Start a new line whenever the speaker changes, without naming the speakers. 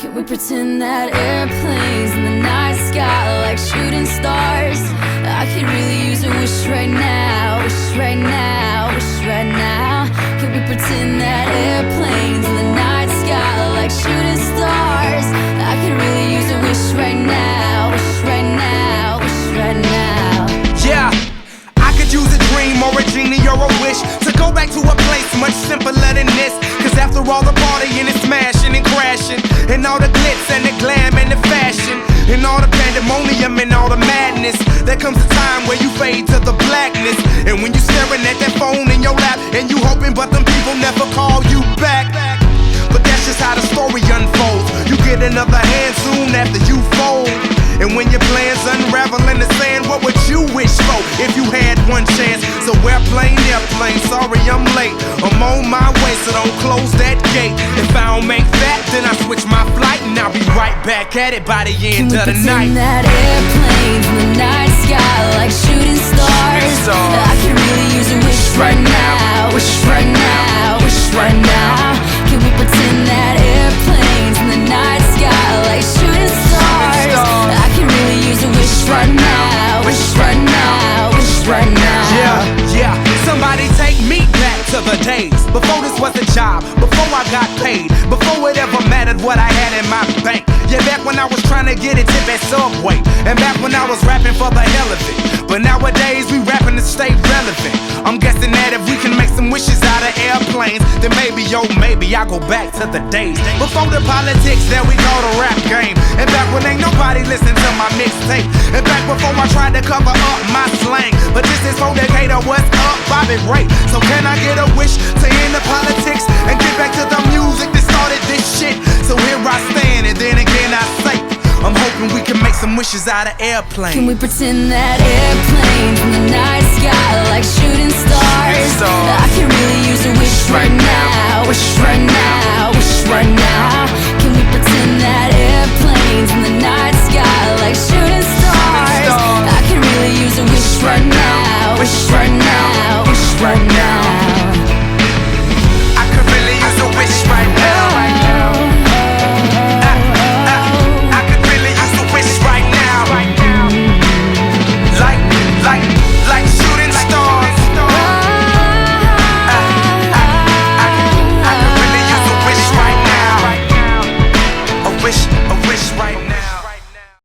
Can we pretend that airplanes in the night sky are like shooting stars? I could really use a wish right now, wish right now, wish right now. Can we pretend that airplanes in the night sky are like shooting stars? I could really use a wish right now, wish right now, wish right now.
Yeah, I could use a dream or a genie or a wish to go back to a place much simpler than this. Cause after all the partying and smashing and crashing, and all the glitz and the glam and the fashion, and all the pandemonium and all the madness, there comes a time where you fade to the blackness. And when you staring at that phone in your lap, and you hoping but them people never call you back. But that's just how the story unfolds. You get another hand soon after you fold. And when your plans unravel in the sand, what would you wish for if you had one chance? So airplane, sorry I'm late. I'm on my way, so don't close that gate. If I don't make that, then I switch my flight, and I'll be right back at it by the end of the night.
Can we pretend that airplanes in the night sky like shooting stars? I could really use a wish right now, wish right now, wish right now. Can we pretend that airplanes in the night sky like shooting stars? I could really use a wish right now, wish right now, wish right now.
Yeah, somebody take me back to the days before this was a job, before I got paid, before it ever mattered what I had in my bank. Yeah, back when I was trying to get a tip at Subway, and back when I was rapping for the hell of it. But nowadays we rapping to stay relevant. I'm guessing that if we can make some wishes out of airplanes, then maybe, oh maybe I'll go back to the days before the politics that we call the rap game. And back when ain't nobody listened to my mixtape. And back before I tried to cover up my slang. But this is for Decatur, what's up, Bobby Ray? So can I get a wish to end the politics and get back to the music that started this shit? So here I stand, and then again I say, I'm hoping we can make some wishes out of airplanes.
Can we pretend that airplanes in the night sky like shooting stars? I can really use a wish right now, wish right now, wish right now. Can we pretend that airplanes in the night sky like shooting stars? I can really use a wish right now, wish right now, wish right now.